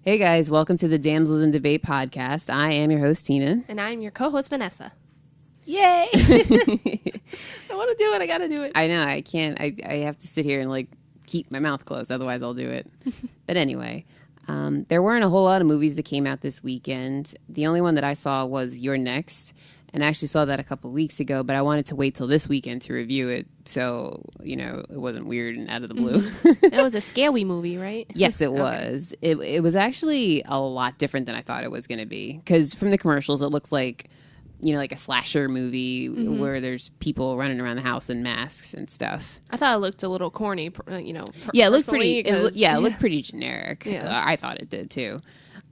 Hey guys, welcome to the Damsels in Debate podcast. I am your host, Tina. And I'm your co-host, Vanessa. Yay! I want to do it. I got to do it. I know, I can't. I have to sit here and keep my mouth closed, otherwise I'll do it. But anyway, there weren't a whole lot of movies that came out this weekend. The only one that I saw was You're Next. And I actually saw that a couple of weeks ago, but I wanted to wait till this weekend to review it, so, it wasn't weird and out of the blue. That was a scary movie, right? Yes, it was. It was actually a lot different than I thought it was going to be, because from the commercials, it looks like, like a slasher movie where there's people running around the house in masks and stuff. I thought it looked a little corny, Yeah, it looked pretty. It looked pretty generic. Yeah. I thought it did too.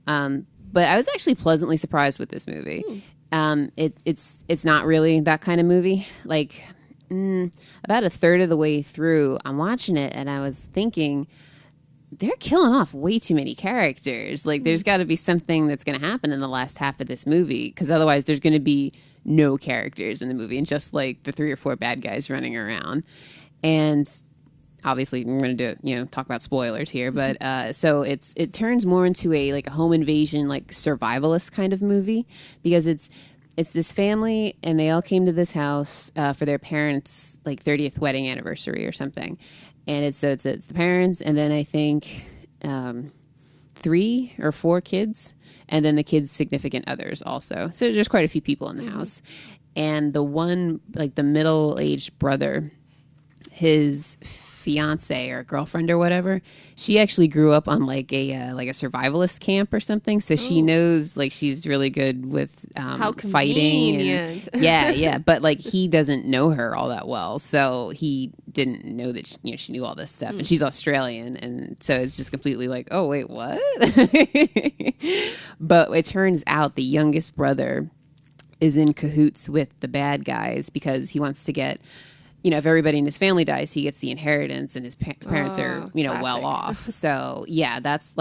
But I was actually pleasantly surprised with this movie. It's not really that kind of movie. About a third of the way through, I'm watching it and I was thinking, they're killing off way too many characters. There's got to be something that's going to happen in the last half of this movie, because otherwise there's going to be no characters in the movie and just the 3 or 4 bad guys running around. And obviously we're going to do talk about spoilers here, but so it turns more into a home invasion, survivalist kind of movie, because it's this family and they all came to this house for their parents' 30th wedding anniversary or something. And it's the parents, and then I think 3 or 4 kids, and then the kids' significant others also. So there's quite a few people in the house. And the one, the middle-aged brother, his fiance or girlfriend or whatever, she actually grew up on a survivalist camp or something, so she knows she's really good with fighting and, yeah but he doesn't know her all that well, so he didn't know that she knew all this stuff. And she's Australian, and so it's just completely oh wait, what? But it turns out the youngest brother is in cahoots with the bad guys because he wants to get, if everybody in his family dies, he gets the inheritance, and his parents are, well off. So yeah, that's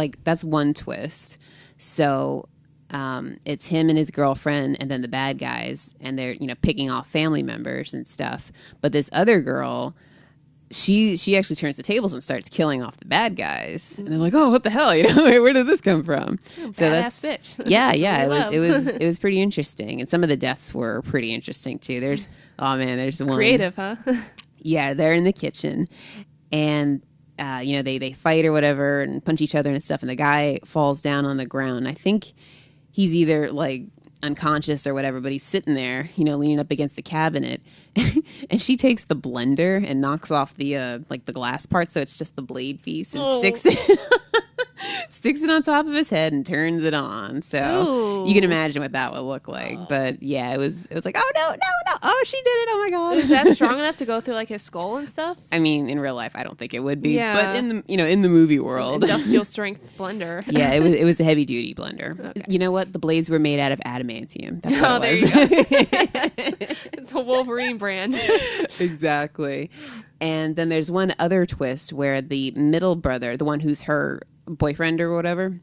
one twist. So it's him and his girlfriend, and then the bad guys, and they're, picking off family members and stuff. But this other girl, she actually turns the tables and starts killing off the bad guys. And they're like, oh, what the hell? Where did this come from? So that's bitch. Yeah. It was pretty interesting. And some of the deaths were pretty interesting too. There's one. Creative, huh? Yeah, they're in the kitchen, and they fight or whatever and punch each other and stuff, and the guy falls down on the ground. I think he's either unconscious or whatever, but he's sitting there, leaning up against the cabinet, and she takes the blender and knocks off the the glass part, so it's just the blade piece, and sticks it on top of his head and turns it on. So you can imagine what that would look like. But yeah, it was oh no, oh, she did it, oh my god. Is that strong enough to go through his skull and stuff? I mean, in real life I don't think it would be, but in the in the movie world, industrial strength blender. Yeah, it was a heavy duty blender. Okay. You know what, the blades were made out of adamantium. That's what it was. There you go. It's a Wolverine brand. Exactly. And then there's one other twist where the middle brother, the one who's her boyfriend or whatever,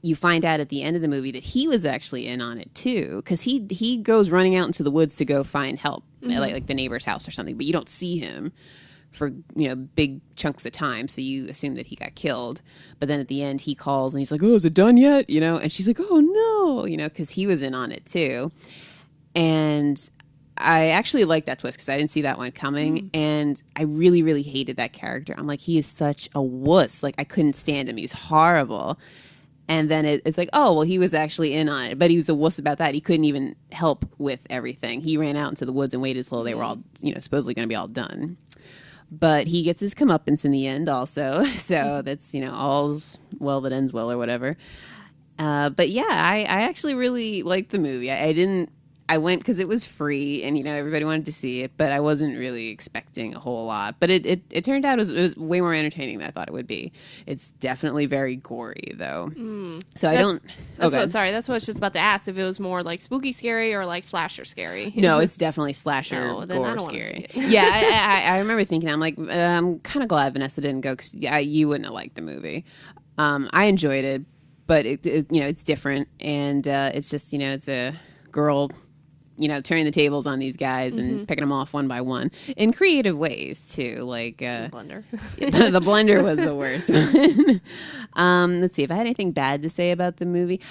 you find out at the end of the movie that he was actually in on it too, because he goes running out into the woods to go find help, like the neighbor's house or something, but you don't see him for big chunks of time, so you assume that he got killed. But then at the end he calls and he's like, oh, is it done yet? And she's like, oh no, because he was in on it too. And I actually like that twist because I didn't see that one coming, and I really, really hated that character. I'm like, he is such a wuss. I couldn't stand him. He was horrible. And then it's oh, well, he was actually in on it, but he was a wuss about that. He couldn't even help with everything. He ran out into the woods and waited till they were all, supposedly going to be all done. But he gets his comeuppance in the end also. So that's, all's well that ends well or whatever. But yeah, I actually really liked the movie. I went because it was free and, everybody wanted to see it, but I wasn't really expecting a whole lot. But it turned out it was way more entertaining than I thought it would be. It's definitely very gory, though. So I don't... That's what I was just about to ask, if it was more spooky scary or slasher scary. No, it's definitely slasher gore scary. Yeah, I remember thinking, I'm like, I'm kind of glad Vanessa didn't go, because you wouldn't have liked the movie. I enjoyed it, but it's different, and it's just, it's a girl turning the tables on these guys and picking them off one by one in creative ways too. Like Blender. the blender was the worst one. Let's see if I had anything bad to say about the movie.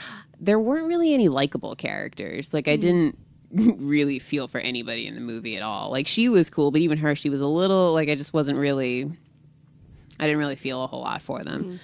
There weren't really any likable characters. Like I didn't really feel for anybody in the movie at all. Like she was cool, but even her, she was a little like I didn't really feel a whole lot for them.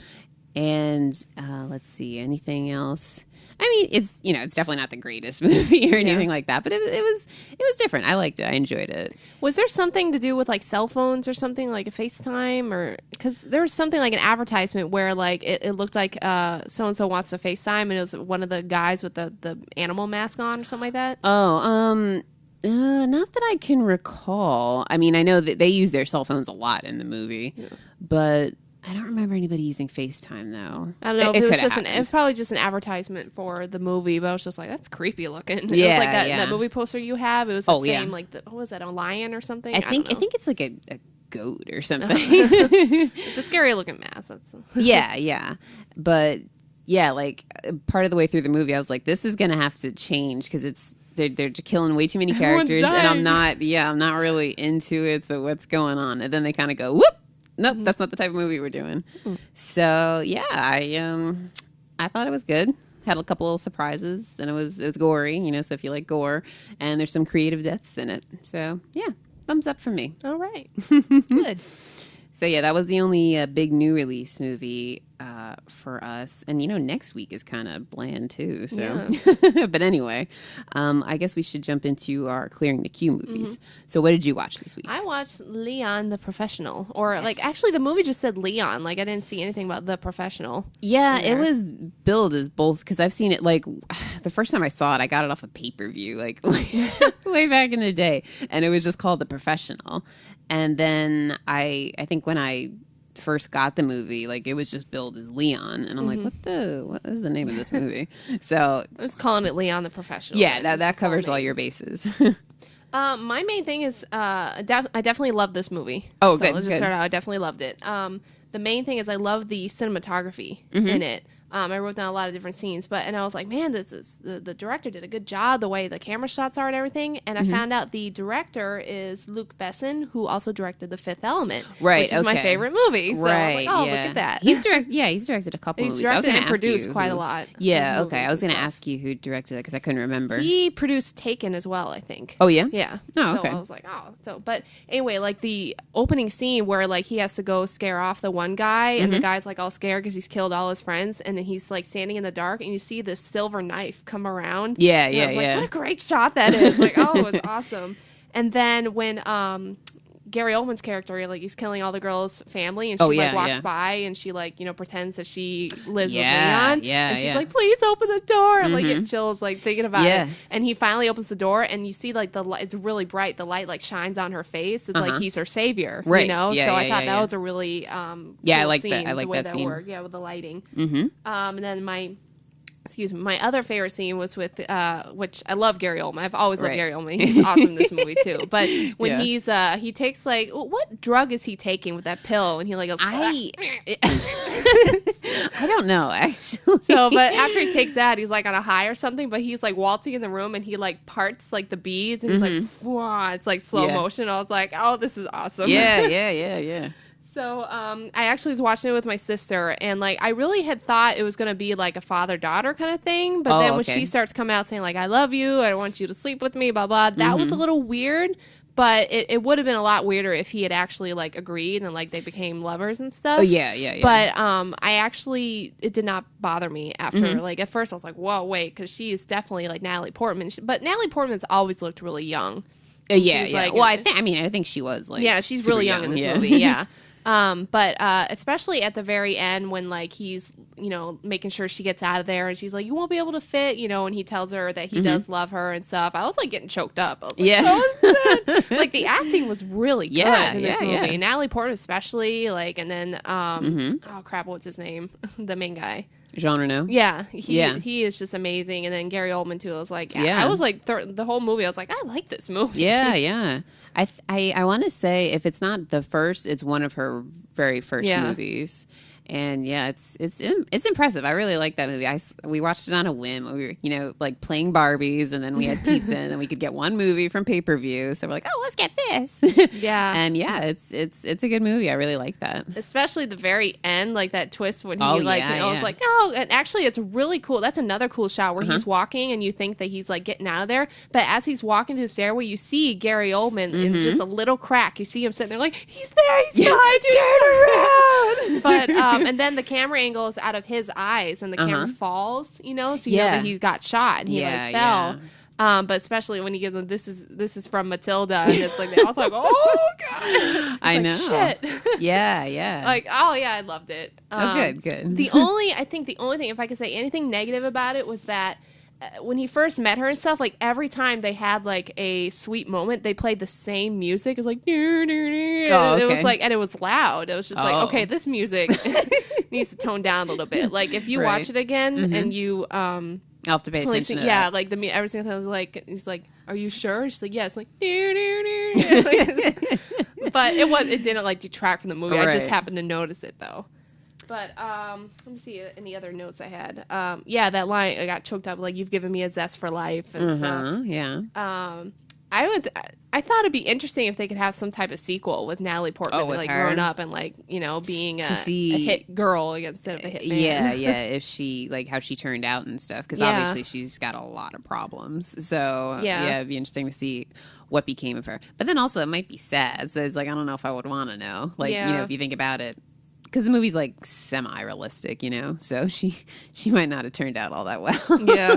And let's see, anything else? I mean, it's definitely not the greatest movie or anything like that, but it was different. I liked it. I enjoyed it. Was there something to do with like cell phones or something, like a FaceTime, or because there was something like an advertisement where like it looked like so and so wants to FaceTime, and it was one of the guys with the animal mask on or something like that. Oh, not that I can recall. I mean, I know that they use their cell phones a lot in the movie, but I don't remember anybody using FaceTime though. I don't know. It was probably just an advertisement for the movie, but I was just like, that's creepy looking. It was like that movie poster you have. It was the same, like what was that, a lion or something? I think it's like a goat or something. It's a scary looking mask. Yeah. But yeah, like part of the way through the movie, I was like, this is gonna have to change because they're killing way too many characters, and I'm not really into it. So what's going on? And then they kind of go, whoop. Nope, that's not the type of movie we're doing. So yeah, I thought it was good. Had a couple little surprises, and it was gory, so if you like gore, and there's some creative deaths in it. So yeah, thumbs up from me. All right, good. So yeah, that was the only big new release movie for us. And next week is kind of bland too. So, but anyway, I guess we should jump into our clearing the queue movies. So what did you watch this week? I watched Leon the Professional, or like actually the movie just said Leon. Like I didn't see anything about the Professional. Yeah, it was billed as both because I've seen it. Like the first time I saw it, I got it off a pay-per-view, like way back in the day, and it was just called The Professional. And then I think when I first got the movie, like it was just billed as Leon, and I'm like, what is the name of this movie? So I was calling it Leon the Professional. Yeah, that covers all your bases. My main thing is I definitely love this movie. Oh, so good. Let's just start out. I definitely loved it. The main thing is I love the cinematography in it. I wrote down a lot of different scenes, and I was like, man, the director did a good job, the way the camera shots are and everything. And I found out the director is Luc Besson, who also directed The Fifth Element, which is my favorite movie. So I was like, oh, look at that. He's directed a couple movies. He's directed and produced quite a lot. Yeah, okay. I was going to ask you who directed it because I couldn't remember. He produced Taken as well, I think. Oh, yeah? Yeah. Oh, okay. So I was like, but anyway, like the opening scene where like he has to go scare off the one guy, and the guy's like all scared because he's killed all his friends, and then he's like standing in the dark, and you see this silver knife come around. Yeah. Like, what a great shot that is! Like, oh, it was awesome. And then when Gary Oldman's character, like he's killing all the girls' family, and she walks by, and she pretends that she lives with Leon, and she's like, "Please open the door." And like it chills, like thinking about it. And he finally opens the door, and you see like it's really bright. The light like shines on her face. It's like he's her savior, right? So I thought that was a really I cool like scene, that. I like the way that scene. worked, with the lighting. And then my other favorite scene was with, which I love Gary Oldman. I've always loved Gary Oldman. He's awesome in this movie too. But when he takes like, what drug is he taking with that pill? And he like goes, I don't know actually. So, but after he takes that, he's like on a high or something. But he's like waltzing in the room, and he like parts like the beads, and he's like, Wah! It's like slow motion. I was like, oh, this is awesome. Yeah. So I actually was watching it with my sister, and like I really had thought it was going to be like a father-daughter kind of thing, but then when she starts coming out saying like, I love you, I want you to sleep with me, blah blah, that was a little weird. But it would have been a lot weirder if he had actually like agreed and like they became lovers and stuff. Oh yeah. But it did not bother me after. Like at first I was like, whoa, wait, because she is definitely like Natalie Portman, but Natalie Portman's always looked really young. Yeah. Like, well, I think she was like, she's really young in this movie. Yeah. But especially at the very end when like he's, making sure she gets out of there, and she's like, you won't be able to fit, and he tells her that he does love her and stuff. I was like getting choked up. I was like, so like the acting was really good in this movie. And Natalie Portman especially, like, and then, oh crap, what's his name? The main guy. Jean Reno. Yeah, he is just amazing. And then Gary Oldman too. I was like, I was like the whole movie. I was like, I like this movie. Yeah. I want to say if it's not the first, it's one of her very first movies. And yeah, it's impressive. I really like that movie. We watched it on a whim. We were, like playing Barbies, and then we had pizza, and then we could get one movie from pay-per-view. So we're like, oh, let's get this. Yeah. And yeah, it's a good movie. I really like that. Especially the very end, like that twist when he I was like, no, and actually it's really cool. That's another cool shot where he's walking and you think that he's like getting out of there, but as he's walking through the stairway, you see Gary Oldman in just a little crack. You see him sitting there like, he's there, he's behind you, turn around. But and then the camera angle is out of his eyes, and the camera falls, so you know that he got shot and he fell. Yeah. But especially when he gives them, this is from Matilda, and it's like they all like, oh god, I know, shit. yeah, like, oh yeah, I loved it. Good. The only thing, if I could say anything negative about it, was that when he first met her and stuff, like every time they had like a sweet moment, they played the same music. It's like, it was like, and it was loud. It was just like, okay, this music needs to tone down a little bit. Like if you watch it again and you I'll have to pay attention to that. Like every single time, like he's like, are you sure? She's like, yeah. It's like, but it didn't like detract from the movie. I just happened to notice it though. But let me see any other notes I had. That line, I got choked up, like, you've given me a zest for life and stuff. Yeah. I thought it'd be interesting if they could have some type of sequel with Natalie Portman, like grown up and like being a hit girl instead of a hit man. Yeah. If she like how she turned out and stuff, because obviously she's got a lot of problems. So it'd be interesting to see what became of her. But then also it might be sad. So it's like I don't know if I would want to know. Like if you think about it. Because the movie's like semi-realistic, so she might not have turned out all that well. Yeah.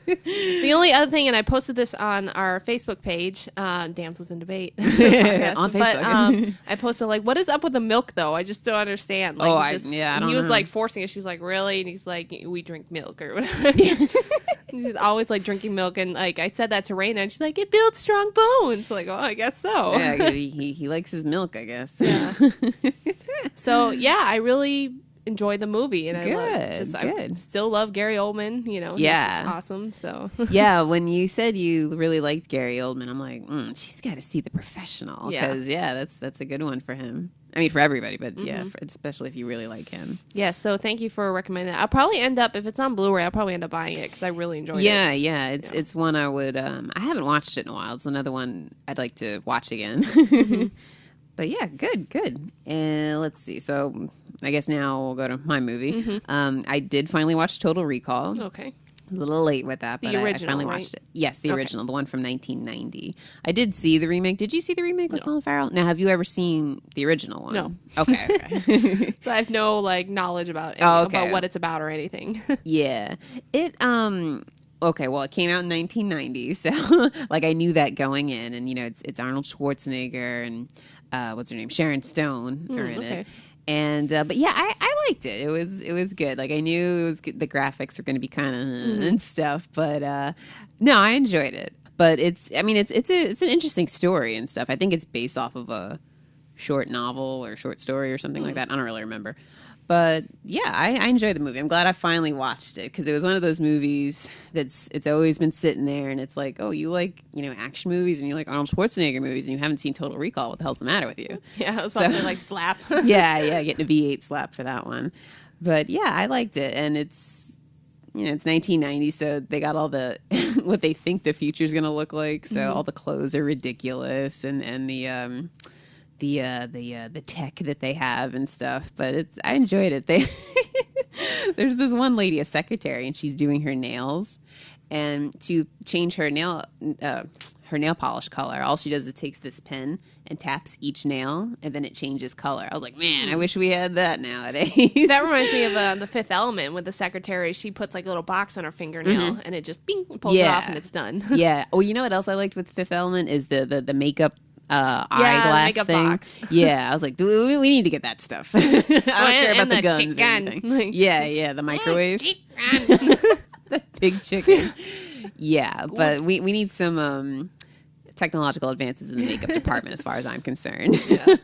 The only other thing, and I posted this on our Facebook page, Damsels in Debate on Facebook. But I posted like, what is up with the milk though? I just don't understand. Like, I don't know. He was like forcing it. She's like, really? And he's like, we drink milk or whatever. He's always like drinking milk, and like I said that to Raina, and she's like, it builds strong bones. Like, oh, I guess so. Yeah, he likes his milk, I guess. Yeah. So I really enjoyed the movie, and I still love Gary Oldman. He's just awesome. So yeah, when you said you really liked Gary Oldman, I'm like, she's got to see The Professional, because that's a good one for him. I mean, for everybody, but especially if you really like him. Yeah, so thank you for recommending that. I'll probably end up, if it's on Blu-ray, I'll probably end up buying it because I really enjoyed it. Yeah, it's one I would. I haven't watched it in a while. It's another one I'd like to watch again. But yeah, good. And let's see. So I guess now we'll go to my movie. I did finally watch Total Recall. Okay. A little late with that, but the original, I finally watched it. Yes, the original, the one from 1990. I did see the remake. Did you see the remake with Colin Farrell? Now, have you ever seen the original one? No. Okay. So I have no about about what it's about or anything. Yeah. Okay, well, it came out in 1990, so like I knew that going in, and it's Arnold Schwarzenegger and what's her name, Sharon Stone are in it. And but yeah, I liked it. It was good. Like I knew it was good. The graphics were going to be kind of and stuff, but no, I enjoyed it. But it's an interesting story and stuff. I think it's based off of a short novel or short story or something like that. I don't really remember. But yeah, I enjoyed the movie. I'm glad I finally watched it, because it was one of those movies it's always been sitting there, and it's like, oh, you like action movies and you like Arnold Schwarzenegger movies, and you haven't seen Total Recall. What the hell's the matter with you? Yeah, it was something like slap. yeah, getting a V8 slap for that one. But yeah, I liked it, and it's 1990, so they got all the what they think the future's gonna look like. So all the clothes are ridiculous, and the tech that they have and stuff, but I enjoyed it. There's this one lady, a secretary, and she's doing her nails, and to change her nail polish color, all she does is takes this pen and taps each nail, and then it changes color. I was like, man, I wish we had that nowadays. That reminds me of The Fifth Element with the secretary. She puts like a little box on her fingernail, and it just pulls it off, and it's done. Yeah. Well, you know what else I liked with Fifth Element is the makeup eyeglass thing. Box. Yeah, I was like, we need to get that stuff. I don't care about the guns or anything. Yeah, the microwave. The big chicken. Yeah, but we need some technological advances in the makeup department as far as I'm concerned. Yeah.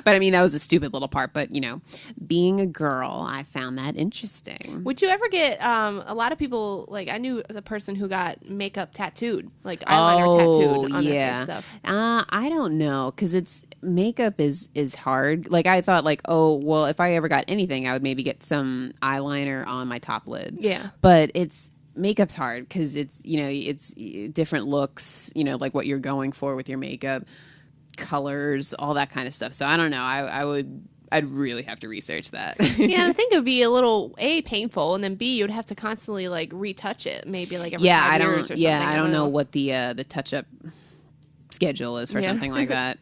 But I mean, that was a stupid little part. But, you know, being a girl, I found that interesting. Would you ever get, a lot of people, like I knew a person who got makeup tattooed, like eyeliner tattooed on their face stuff. I don't know, because makeup is hard. Like I thought like, oh, well, if I ever got anything, I would maybe get some eyeliner on my top lid. Yeah. But makeup's hard because it's different looks, you know, like what you're going for with your makeup, colors, all that kind of stuff. So I don't know. I'd really have to research that. Yeah, I think it would be a little painful, and then B, you'd have to constantly like retouch it, maybe like every 5 years or something. Yeah, I don't know what the touch up schedule is for something like that.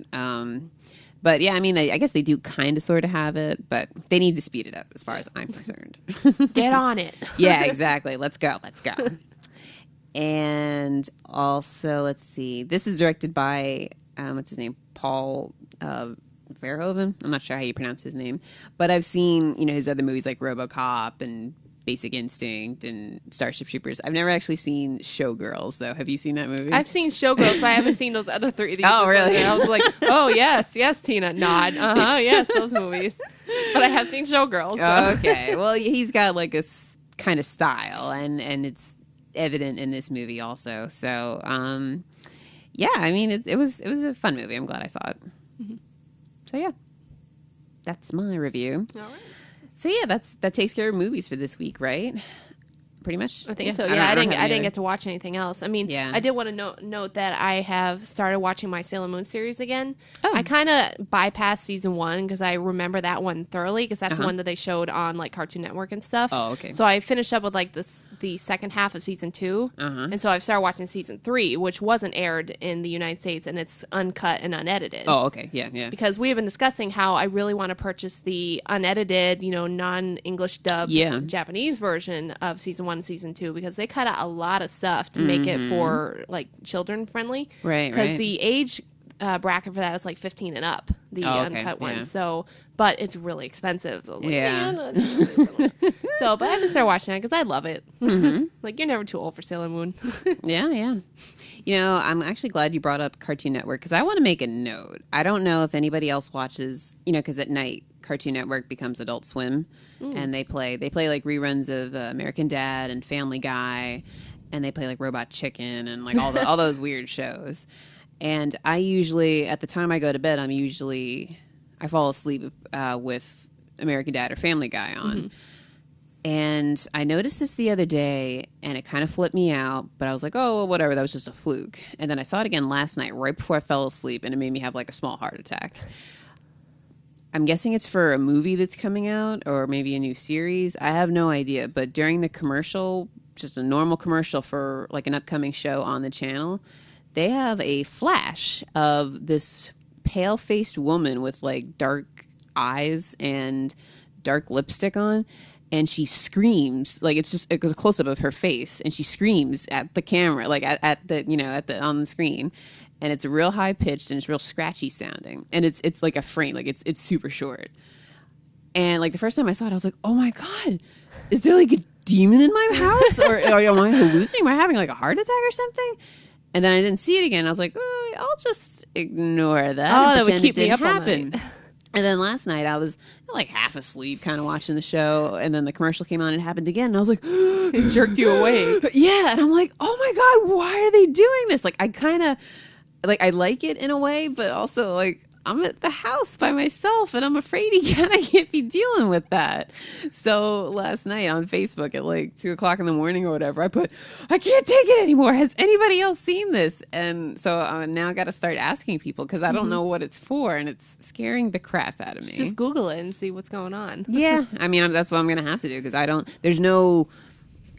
But yeah, I mean, I guess they do kind of sort of have it, but they need to speed it up as far as I'm concerned. Get on it. Yeah, exactly. Let's go. And also, let's see. This is directed by, what's his name? Paul Verhoeven. I'm not sure how you pronounce his name. But I've seen, you know, his other movies like RoboCop and Basic Instinct and Starship Troopers. I've never actually seen Showgirls, though. Have you seen that movie? I've seen Showgirls, but I haven't seen those other 3. Oh, really? I was like, oh, yes, Tina. Nod. Yes, those movies. But I have seen Showgirls. So. Okay. Well, he's got like a kind of style, and it's evident in this movie also. So, yeah, I mean, it was a fun movie. I'm glad I saw it. Mm-hmm. So, yeah, that's my review. All right. So yeah, that takes care of movies for this week, right? Pretty much. I think so. Yeah, I didn't get to watch anything else. I mean, I did want to note that I have started watching my Sailor Moon series again. Oh. I kind of bypassed season 1 because I remember that one thoroughly because that's one that they showed on like Cartoon Network and stuff. Oh, okay. So I finished up with like the second half of season 2, and so I've started watching season 3, which wasn't aired in the United States, and it's uncut and unedited. Oh, okay. Yeah. Because we have been discussing how I really want to purchase the unedited, you know, non-English dub Japanese version of season 1 and season 2 because they cut out a lot of stuff to make it for like children friendly. Right. Because the age bracket for that is like 15 and up, the uncut one. Yeah. So, but it's really expensive. So, like, but I haven't started watching it because I love it. Mm-hmm. Like, you're never too old for Sailor Moon. Yeah. You know, I'm actually glad you brought up Cartoon Network because I want to make a note. I don't know if anybody else watches, you know, because at night Cartoon Network becomes Adult Swim, and they play like reruns of American Dad and Family Guy, and they play like Robot Chicken and like all those weird shows. And I usually, at the time I go to bed, I fall asleep with American Dad or Family Guy on. Mm-hmm. And I noticed this the other day, and it kind of flipped me out, but I was like, oh, well, whatever, that was just a fluke. And then I saw it again last night, right before I fell asleep, and it made me have like a small heart attack. I'm guessing it's for a movie that's coming out, or maybe a new series. I have no idea, but during the commercial, just a normal commercial for like an upcoming show on the channel, they have a flash of this pale-faced woman with like dark eyes and dark lipstick on, and she screams, like it's just a close-up of her face, and she screams at the camera, like at the on the screen, and it's real high-pitched and it's real scratchy sounding, and it's like a frame, like it's super short. And like the first time I saw it, I was like, oh my god, is there like a demon in my house, or am I hallucinating? Am I having like a heart attack or something? And then I didn't see it again. I was like, oh, I'll just ignore that. Oh, that would keep me up all night. And then last night I was like half asleep kind of watching the show. And then the commercial came on and it happened again. And I was like, it jerked you awake. Yeah. And I'm like, oh my God, why are they doing this? Like, I kind of like, I like it in a way, but also like, I'm at the house by myself and I'm afraid I can't be dealing with that. So last night on Facebook at like 2:00 in the morning or whatever, I put, I can't take it anymore. Has anybody else seen this? And so I now got to start asking people because I don't know what it's for, and it's scaring the crap out of me. Just Google it and see what's going on. Yeah. I mean, that's what I'm going to have to do because there's no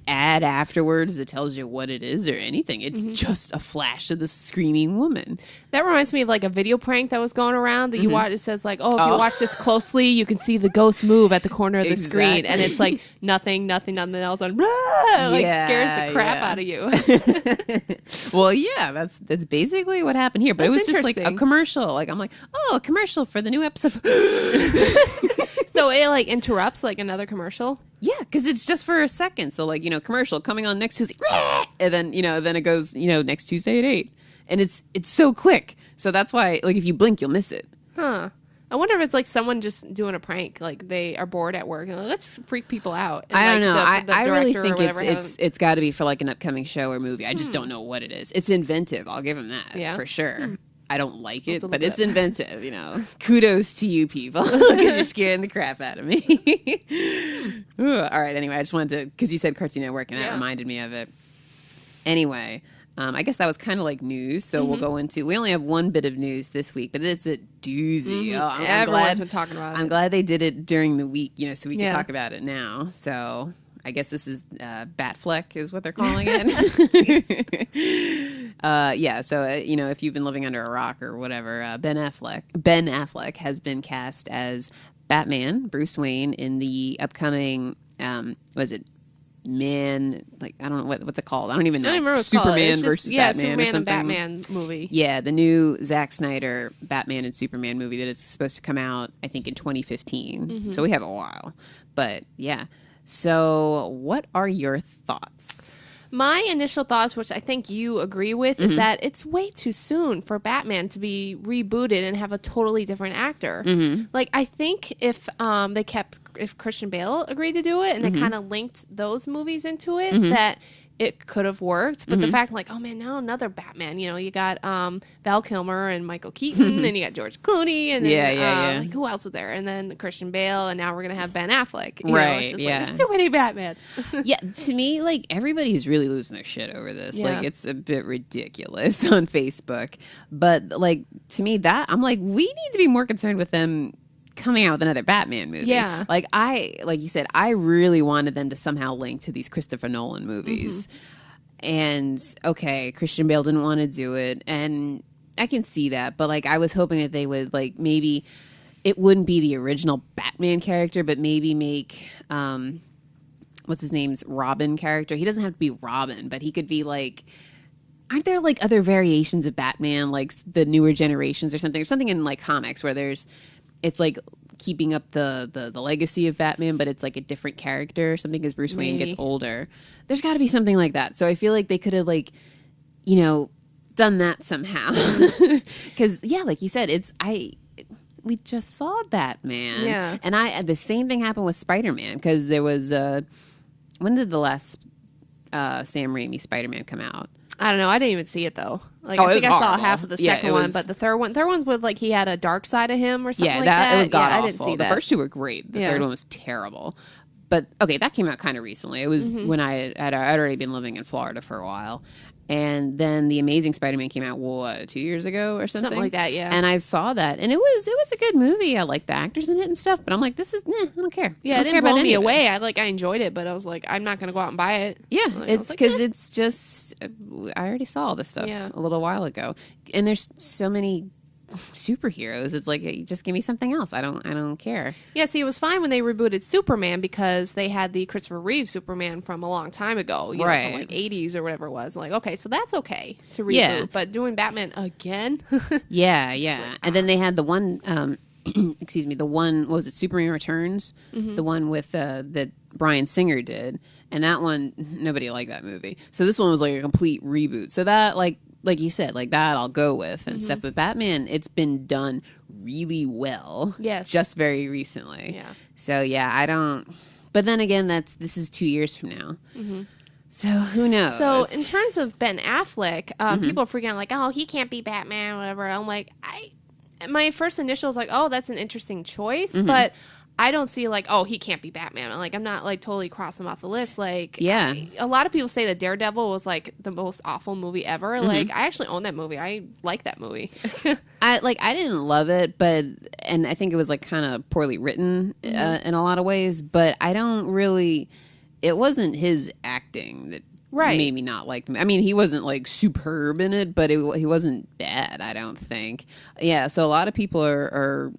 ad afterwards that tells you what it is or anything. It's just a flash of the screaming woman. That reminds me of like a video prank that was going around that you watch. It says like, oh, if you watch this closely, you can see the ghost move at the corner of the screen, and it's like nothing else on. Like scares the crap out of you. Well, yeah, that's basically what happened here. But it was just like a commercial. Like I'm like, oh, a commercial for the new episode. So it like interrupts like another commercial. Yeah, because it's just for a second. So like, commercial coming on next Tuesday, and then then it goes next Tuesday at 8. and it's so quick. So that's why, like, if you blink, you'll miss it. Huh. I wonder if it's like someone just doing a prank, like they are bored at work and like, let's freak people out. And I don't know. The I really think it's got to be for like an upcoming show or movie. I just don't know what it is. It's inventive. I'll give him that for sure. I don't like it, but it's inventive. You know, kudos to you people because you're scaring the crap out of me. Ooh, all right. Anyway, I just wanted to, because you said Cartoon Network and that reminded me of it. Anyway. I guess that was kind of like news, so we'll go into. We only have one bit of news this week, but it's a doozy. Oh, Everyone's been talking about it. I'm glad they did it during the week, so we can talk about it now. So I guess this is Batfleck is what they're calling it. So if you've been living under a rock or whatever, Ben Affleck has been cast as Batman, Bruce Wayne, in the upcoming Man, like I don't know what's it called. I don't even know. I don't remember Superman versus Batman Superman or something. And Batman movie. Yeah, the new Zack Snyder Batman and Superman movie that is supposed to come out, I think, in 2015. So we have a while. But yeah. So what are your thoughts? My initial thoughts, which I think you agree with, is that it's way too soon for Batman to be rebooted and have a totally different actor. Like, I think if Christian Bale agreed to do it and they kind of linked those movies into it, that it could have worked. But the fact, like, oh man, now another Batman. You got Val Kilmer and Michael Keaton, and you got George Clooney, and then like who else was there? And then Christian Bale, and now we're gonna have Ben Affleck. It's just like, there's too many Batmans. To me, like everybody's really losing their shit over this. Like it's a bit ridiculous on Facebook. But like to me, that I'm like, we need to be more concerned with them coming out with another Batman movie. Yeah. Like you said, I really wanted them to somehow link to these Christopher Nolan movies. And okay, Christian Bale didn't want to do it, and I can see that, but like I was hoping that they would like maybe it wouldn't be the original Batman character, but maybe make what's his name's Robin character. He doesn't have to be Robin, but he could be like, aren't there like other variations of Batman, like the newer generations or something? There's something in like comics where it's like keeping up the legacy of Batman, but it's like a different character or something as Bruce Wayne gets older. There's got to be something like that. So I feel like they could have like, done that somehow. Because like you said, we just saw Batman. Yeah. And the same thing happened with Spider-Man, because there was when did the last Sam Raimi Spider-Man come out? I don't know. I didn't even see it though. Like I think I saw half of the second one, but the third one's with like he had a dark side of him or something like that. It was god awful. I didn't see that. The first two were great. The third one was terrible. But okay, that came out kind of recently. It was when I'd already been living in Florida for a while. And then The Amazing Spider-Man came out, 2 years ago or something? Something like that, yeah. And I saw that, and it was a good movie. I liked the actors in it and stuff, but I'm like, I don't care. Yeah, it didn't blow me away. I enjoyed it, but I was like, I'm not going to go out and buy it. Yeah, it's because it's just, I already saw all this stuff a little while ago. And there's so many superheroes. It's like, just give me something else. I don't care. Yeah, see, it was fine when they rebooted Superman because they had the Christopher Reeve Superman from a long time ago, from like 80s or whatever it was. Like, okay, so that's okay to reboot, but doing Batman again? Yeah. And then they had the one the one, what was it, Superman Returns? The one with that Bryan Singer did. And that one, nobody liked that movie. So this one was like a complete reboot. So that like you said, like that I'll go with and stuff. But Batman, it's been done really well. Yes. Just very recently. Yeah. So yeah, I don't. But then again, this is 2 years from now. So who knows? So in terms of Ben Affleck, people are freaking out like, oh, he can't be Batman, whatever. I'm like, my first initial is like, oh, that's an interesting choice, but I don't see like, oh, he can't be Batman. I'm not like totally crossing him off the list. Like, a lot of people say that Daredevil was like the most awful movie ever. Like, I actually own that movie. I like that movie. I didn't love it, and I think it was like kind of poorly written in a lot of ways. But I don't really. It wasn't his acting that made me not like him. I mean, he wasn't like superb in it, but he wasn't bad. I don't think. Yeah. So a lot of people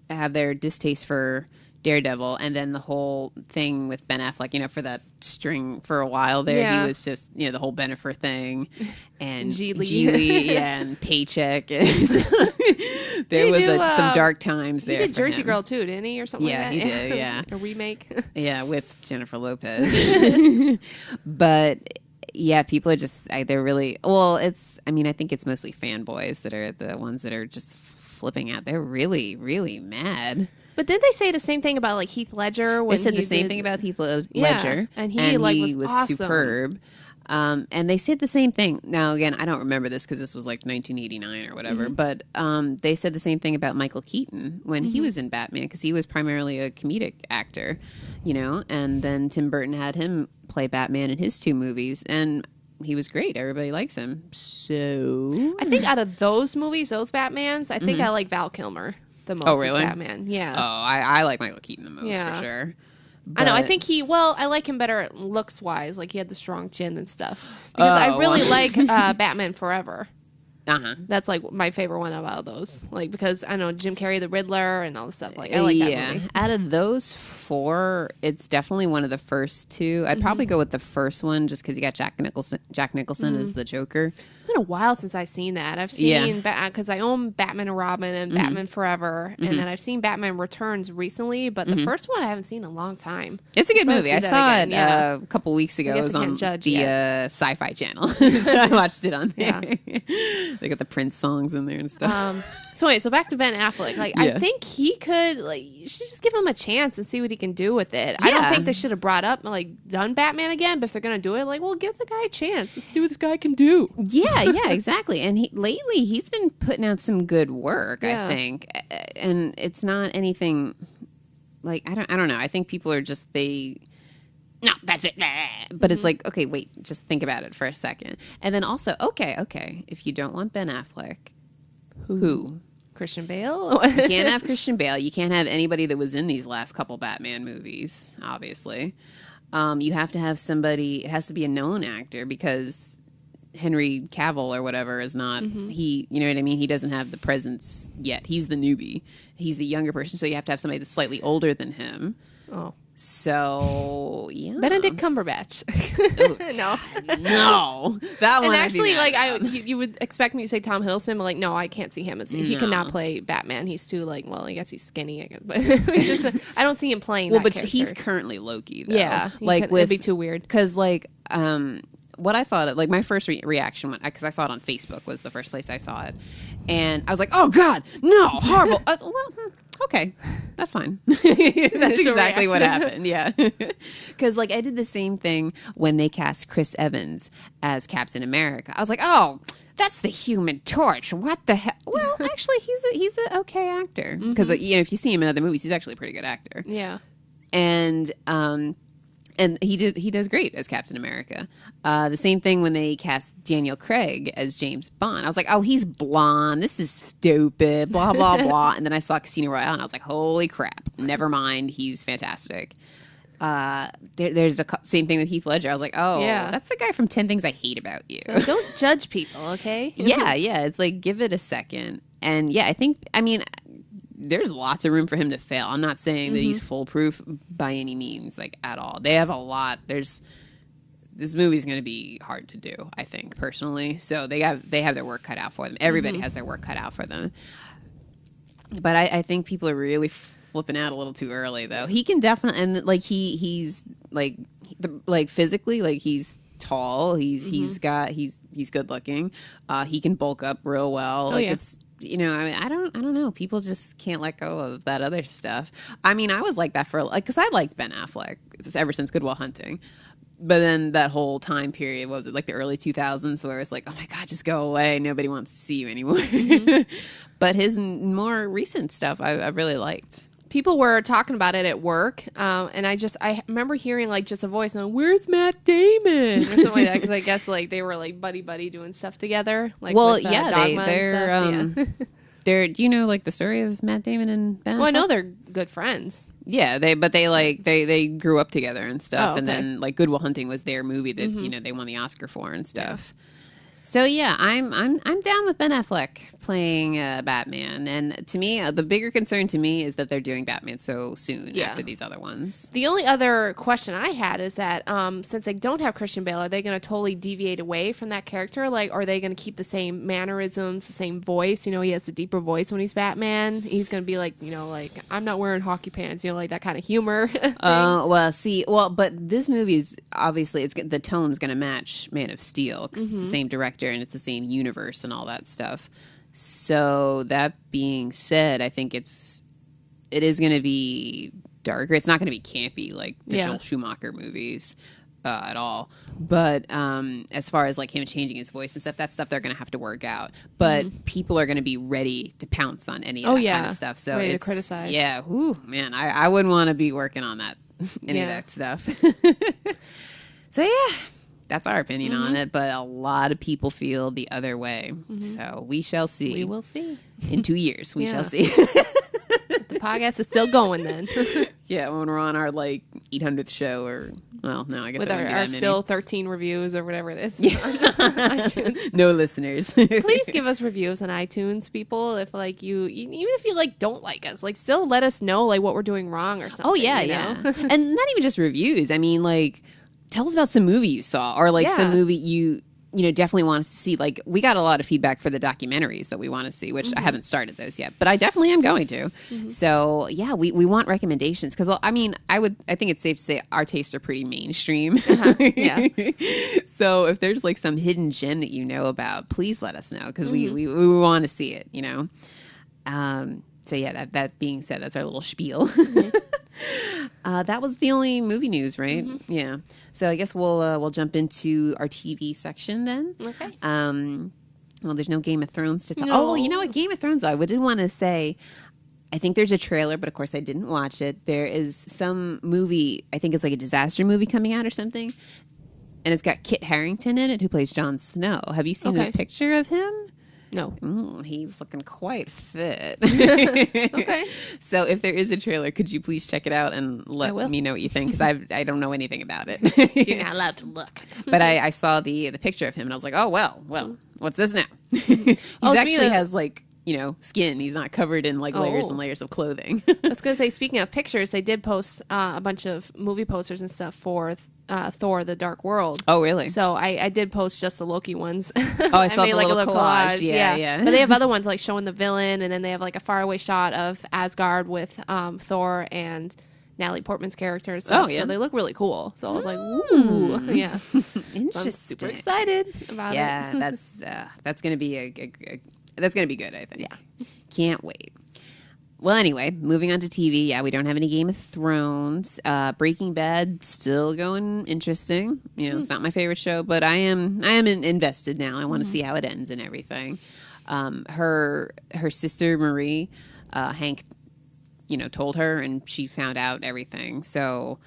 have their distaste for Daredevil, and then the whole thing with Ben Affleck, for that string for a while there, he was just, the whole Bennifer thing, and Geely, and Paycheck. There was some dark times there. He did Jersey Girl too, didn't he, or something like that? Yeah, he did, yeah. A remake. Yeah, with Jennifer Lopez. But Yeah, people are just, they're really, well, I think it's mostly fanboys that are the ones that are just flipping out. They're really, really mad. But didn't they say the same thing about like Heath Ledger? They said the same thing about Heath Ledger. And he was awesome. Superb. And they said the same thing. Now, again, I don't remember this because this was like 1989 or whatever, but they said the same thing about Michael Keaton when he was in Batman, because he was primarily a comedic actor, and then Tim Burton had him play Batman in his 2 movies, and he was great. Everybody likes him. So I think out of those movies, those Batmans, I think I like Val Kilmer the most. Oh, really? As Batman. Yeah. Oh, I like Michael Keaton the most for sure. But I know. I think I like him better looks wise. Like he had the strong chin and stuff. Because I really like Batman Forever. That's like my favorite one of all those. Like because I know Jim Carrey, the Riddler, and all the stuff. Like I like that movie. Out of those 4, it's definitely one of the first 2. I'd probably go with the first one just because you got Jack Nicholson as the Joker. It's been a while since I've seen that. I've seen because I own Batman and Robin and Batman Forever, and then I've seen Batman Returns recently, but the first one I haven't seen in a long time. It's a good movie. I saw it a couple weeks ago. It was on the Sci-Fi Channel. So I watched it on there. Yeah. They got the Prince songs in there and stuff. So back to Ben Affleck. Like I think he could. Like you should just give him a chance and see what he can do with it. I don't think they should have brought up done Batman again. But if they're gonna do it, well, give the guy a chance. Let's see what this guy can do. Yeah, exactly. And lately he's been putting out some good work. I think, and it's not anything like I don't know. I think people are just no, that's it. But it's like, okay, wait, just think about it for a second. And then also, okay, if you don't want Ben Affleck, who? Christian Bale? You can't have Christian Bale. You can't have anybody that was in these last couple Batman movies, obviously. You have to have somebody, it has to be a known actor because Henry Cavill or whatever is not, you know what I mean? He doesn't have the presence yet. He's the newbie. He's the younger person, so you have to have somebody that's slightly older than him. Oh. So yeah, Benedict Cumberbatch. No, that one. And actually, you would expect me to say Tom Hiddleston, but no, I can't see him as he cannot play Batman. He's too I guess he's skinny. I guess, but I don't see him playing. Well, that but character. he's currently Loki, though. Yeah, it'd be too weird. Because what I thought, my first reaction, because I saw it on Facebook, was the first place I saw it, and I was like, "Oh God, no, horrible." Okay, that's fine. That's exactly what happened. Yeah, because I did the same thing when they cast Chris Evans as Captain America. I was like, "Oh, that's the Human Torch. What the hell?" Well, actually, he's an okay actor because if you see him in other movies, he's actually a pretty good actor. Yeah, and he does great as Captain America. The same thing when they cast Daniel Craig as James Bond. I was like, oh, he's blonde. This is stupid. Blah, blah, blah. And then I saw Casino Royale, and I was like, holy crap. Never mind. He's fantastic. There's same thing with Heath Ledger. I was like, oh, that's the guy from 10 Things I Hate About You. So don't judge people, okay? Yeah. It's like, give it a second. And yeah, there's lots of room for him to fail. I'm not saying that he's foolproof by any means, at all. They have a lot. This movie's going to be hard to do, I think, personally. So they have their work cut out for them. Everybody has their work cut out for them. But I think people are really flipping out a little too early, though. He can definitely, and he's physically, he's tall. He's good looking. He can bulk up real well. It's. I don't know. People just can't let go of that other stuff. I was like that because I liked Ben Affleck ever since Good Will Hunting. But then that whole time period, what was it, the early 2000s, where it's like, oh my God, just go away. Nobody wants to see you anymore. But his more recent stuff, I really liked. People were talking about it at work, and I remember hearing just a voice, and where's Matt Damon or something like that, because I guess they were buddy doing stuff together. Dogma and stuff. They're. Do you know the story of Matt Damon and Ben? Well, I know they're good friends. Yeah, they grew up together and stuff, and then Good Will Hunting was their movie that they won the Oscar for and stuff. Yeah. So yeah, I'm down with Ben Affleck playing Batman, and to me, the bigger concern to me is that they're doing Batman so soon after these other ones. The only other question I had is that since they don't have Christian Bale, are they going to totally deviate away from that character? Like, are they going to keep the same mannerisms, the same voice? You know, he has a deeper voice when he's Batman. He's going to be like, you know, like, I'm not wearing hockey pants. You know, like that kind of humor. But this movie is obviously the tone's going to match Man of Steel because it's the same director and it's the same universe and all that stuff. So that being said, I think it is going to be darker. It's not going to be campy like the Joel Schumacher movies at all. But as far as like him changing his voice and stuff, that's stuff they're going to have to work out. But people are going to be ready to pounce on any of that kind of stuff. So ready to criticize. Yeah, man, I wouldn't want to be working on that any of that stuff. So yeah. That's our opinion on it, but a lot of people feel the other way. So we shall see. We will see. In 2 years, we shall see. The podcast is still going then. Yeah, when we're on our like 800th show or, well, no, I guess with our still 13 reviews or whatever it is. Yeah. No listeners. Please give us reviews on iTunes, people. If like even if you like don't like us, like still let us know like what we're doing wrong or something. Oh yeah, yeah. And not even just reviews. I mean, like, tell us about some movie you saw or like some movie you definitely want to see. Like, we got a lot of feedback for the documentaries that we want to see, which I haven't started those yet, but I definitely am going to. So yeah, we want recommendations because I think it's safe to say our tastes are pretty mainstream. Yeah. So if there's like some hidden gem that you know about, please let us know because we want to see it. So yeah, that being said, that's our little spiel. That was the only movie news, right? Yeah. So I guess we'll jump into our TV section then. Okay. Well, there's no Game of Thrones to talk. No. Oh, well, you know what? Game of Thrones, though, I did want to say, I think there's a trailer, but of course I didn't watch it. There is some movie, I think it's like a disaster movie coming out or something, and it's got Kit Harington in it, who plays Jon Snow. Have you seen the picture of him? No. Ooh, he's looking quite fit. Okay. So if there is a trailer, could you please check it out and let me know what you think? Because I don't know anything about it. You're not allowed to look. But I saw the picture of him and I was like, oh, well, what's this now? He actually has like, skin. He's not covered in like layers and layers of clothing. I was going to say, speaking of pictures, they did post a bunch of movie posters and stuff for Thor: The Dark World. Oh, really? So I did post just the Loki ones. Oh, I saw the little collage. Yeah. But they have other ones like showing the villain, and then they have like a faraway shot of Asgard with Thor and Natalie Portman's character and stuff. Oh, yeah. So they look really cool. So I was like, ooh, yeah. Interesting. So I'm super excited about it. Yeah, that's gonna be that's gonna be good, I think. Yeah. Can't wait. Well, anyway, moving on to TV. Yeah, we don't have any Game of Thrones. Breaking Bad still going interesting. It's not my favorite show, but I am invested now. I want to see how it ends and everything. Her sister Marie, Hank, told her, and she found out everything. So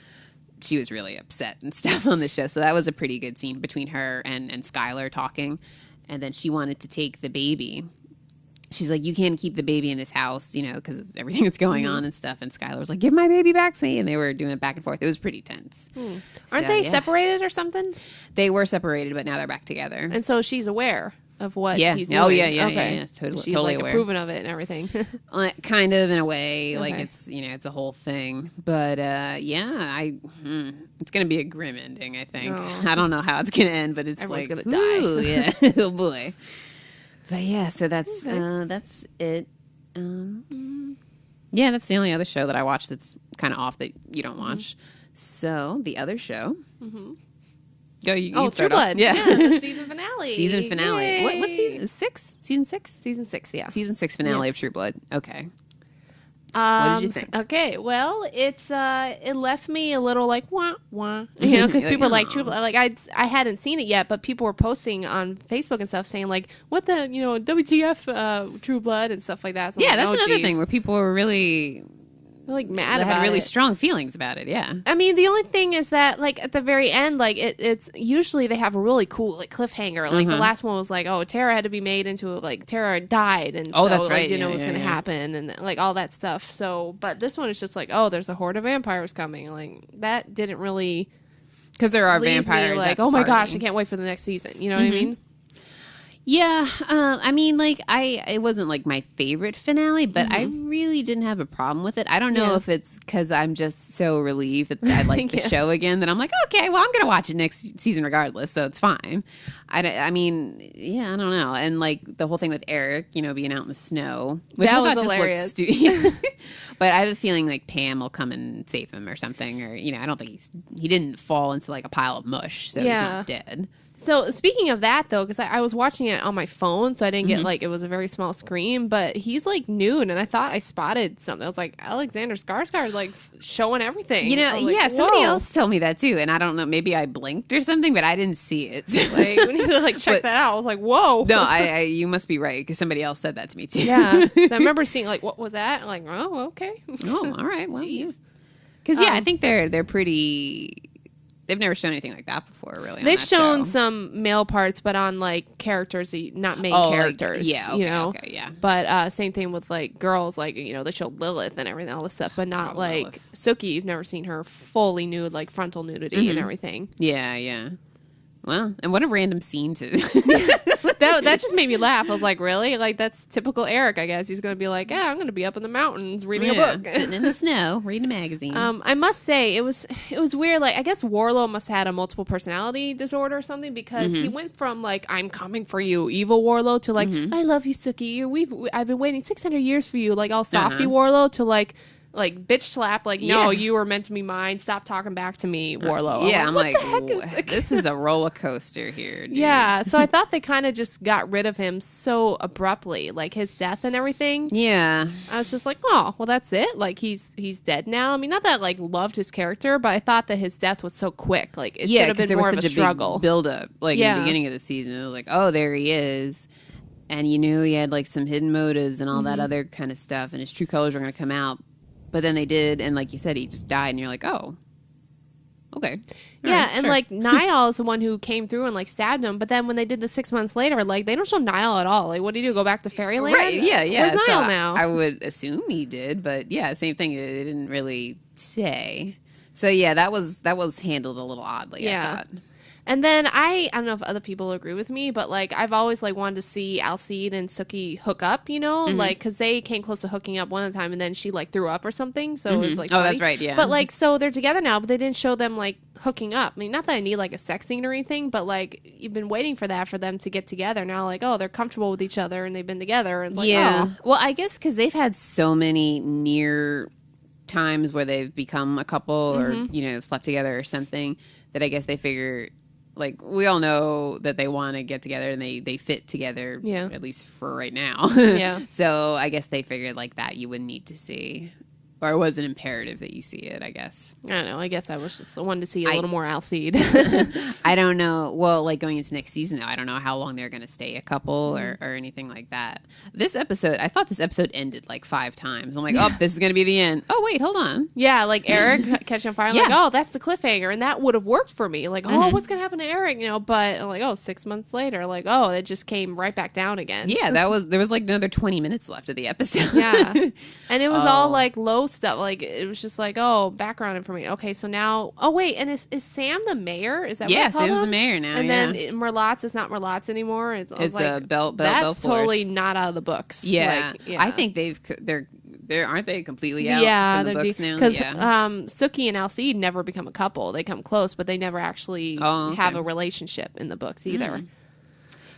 she was really upset and stuff on the show. So that was a pretty good scene between her and Skylar talking. And then she wanted to take the baby. She's like, you can't keep the baby in this house, because of everything that's going on and stuff. And Skylar was like, give my baby back to me. And they were doing it back and forth. It was pretty tense. Aren't they separated or something? They were separated, but now they're back together. And so she's aware of what he's doing. Oh, yeah. She's totally aware. approving of it and everything. Kind of, in a way. Like, it's, it's a whole thing. But, it's going to be a grim ending, I think. Oh. I don't know how it's going to end, but it's everyone's like, going to die. Yeah. Oh, boy. But yeah, so that's it. Yeah, that's the only other show that I watch that's kind of off that you don't watch. So the other show. Go, you True Blood. Yeah, the season finale. Season finale. Yay. What season? 6? Season 6? Season 6, yeah. Season 6 finale of True Blood. Okay. What did you think? Okay, well, it left me a little like wah wah, because people are like True Blood. Like I hadn't seen it yet, but people were posting on Facebook and stuff saying like, what the WTF True Blood and stuff like that. So yeah, like, that's another thing where people were really like mad about it. Had really it. strong feelings about it. Yeah. I mean, the only thing is that like at the very end, like it's usually they have a really cool like cliffhanger. Like the last one was like, oh, Tara had to be made into like Tara died, and so that's right. Like, what's going to happen, and like all that stuff. So, but this one is just like, oh, there's a horde of vampires coming. Like that didn't really because there are vampires. Like, oh my gosh, I can't wait for the next season. You know what I mean? Yeah, I mean, like, it wasn't like my favorite finale, but I really didn't have a problem with it. I don't know if it's because I'm just so relieved that I like the show again that I'm like, okay, well, I'm gonna watch it next season regardless, so it's fine. I mean, yeah, I don't know, and like the whole thing with Eric, you know, being out in the snow, which that I was thought hilarious. just looked but I have a feeling like Pam will come and save him or something, or you know, I don't think he didn't fall into like a pile of mush, so he's not dead. So speaking of that, though, because I was watching it on my phone, so I didn't get like it was a very small screen, but he's like nude, and I thought I spotted something. I was like, Alexander Skarsgård like showing everything. You know, like, yeah, somebody else told me that too, and I don't know, maybe I blinked or something, but I didn't see it. Like when you like check that out, I was like, whoa. No, I you must be right because somebody else said that to me too. Yeah, I remember seeing like, what was that? I'm like, oh, okay. Oh, all right, well, because I think they're pretty. They've never shown anything like that before, really. They've shown some male parts, but on like characters, not main characters. Like, yeah, okay, you know. Okay, yeah. But same thing with like girls, like you know they showed Lilith and everything, all this stuff, but not like Lilith. Suki. You've never seen her fully nude, like frontal nudity and everything. Yeah, yeah. Well, and what a random scene to that just made me laugh. I was like, really? Like that's typical Eric, I guess. He's gonna be like, yeah, I'm gonna be up in the mountains reading a book. Sitting in the snow, reading a magazine. I must say it was weird. Like I guess Warlow must have had a multiple personality disorder or something because he went from like I'm coming for you, evil Warlow, to like I love you, Suki. I've been waiting 600 years for you, like all softy Warlow, to like bitch slap, like no, you were meant to be mine. Stop talking back to me, Warlow. I'm like this is a roller coaster here. Dude. Yeah, so I thought they kind of just got rid of him so abruptly, like his death and everything. Yeah, I was just like, oh, well, that's it. Like he's dead now. I mean, not that I, like loved his character, but I thought that his death was so quick. Like it should have been more of a struggle. Build up, like in the beginning of the season, it was like, oh, there he is. And you knew he had like some hidden motives and all that other kind of stuff, and his true colors were going to come out. But then they did, and like you said, he just died, and you're like, oh, okay. Yeah, and like Niall is the one who came through and like stabbed him. But then when they did the 6 months later, like they don't show Niall at all. Like, what do you do? Go back to Fairyland? Right? Yeah, yeah. Where's Niall now? I would assume he did, but yeah, same thing. They didn't really say. So yeah, that was handled a little oddly. Yeah. I thought. And then I don't know if other people agree with me, but like I've always like wanted to see Alcide and Suki hook up, you know, like because they came close to hooking up one at a time, and then she like threw up or something, so it was like funny. That's right, yeah. But like so they're together now, but they didn't show them like hooking up. I mean, not that I need like a sex scene or anything, but like you've been waiting for that for them to get together. Now like they're comfortable with each other and they've been together. And it's like, well, I guess because they've had so many near times where they've become a couple or you know slept together or something that I guess they figure. Like, we all know that they want to get together and they fit together, at least for right now. So I guess they figured like that you wouldn't need to see. Or it was an imperative that you see it, I guess. I don't know. I guess I was just wanted to see a little more Alcide. I don't know. Well, like going into next season, though, I don't know how long they're going to stay a couple or anything like that. This episode, I thought this episode ended like 5 times. I'm like, oh, this is going to be the end. Oh, wait, hold on. Yeah, like Eric catching on fire. I'm like, oh, that's the cliffhanger. And that would have worked for me. Like, oh, what's going to happen to Eric? You know, but I'm like, oh, 6 months later, like, oh, it just came right back down again. Yeah, there was like another 20 minutes left of the episode. Yeah. And it was all like low stuff. Like it was just like, oh, background information. Okay, so now, oh wait, and is Sam the mayor? Is that what Sam's the mayor now? And then Merlotz is not Merlotz anymore. It's like, Bell. That's totally not out of the books. Yeah, like, I think they're aren't they completely out? Yeah, from the books now. Because Suki and Alcide never become a couple. They come close, but they never actually have a relationship in the books either.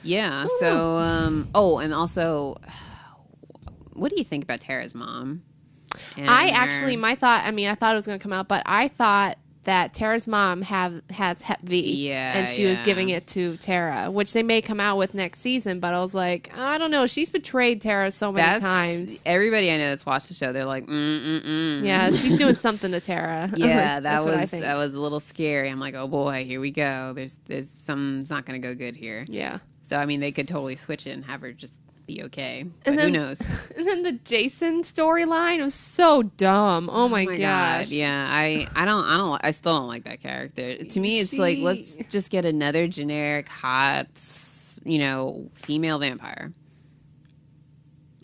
Yeah. So, and also, what do you think about Tara's mom? I thought it was going to come out, but I thought that Tara's mom has Hep V, and she was giving it to Tara, which they may come out with next season. But I was like, I don't know. She's betrayed Tara so many times. Everybody I know that's watched the show, they're like, yeah, she's doing something to Tara. Yeah, that was a little scary. I'm like, oh boy, here we go. There's something's not going to go good here. Yeah. So I mean, they could totally switch it and have her just be okay, but who knows? And then the Jason storyline was so dumb. Oh my gosh. Yeah, I still don't like that character. To me, it's like, let's just get another generic hot, female vampire.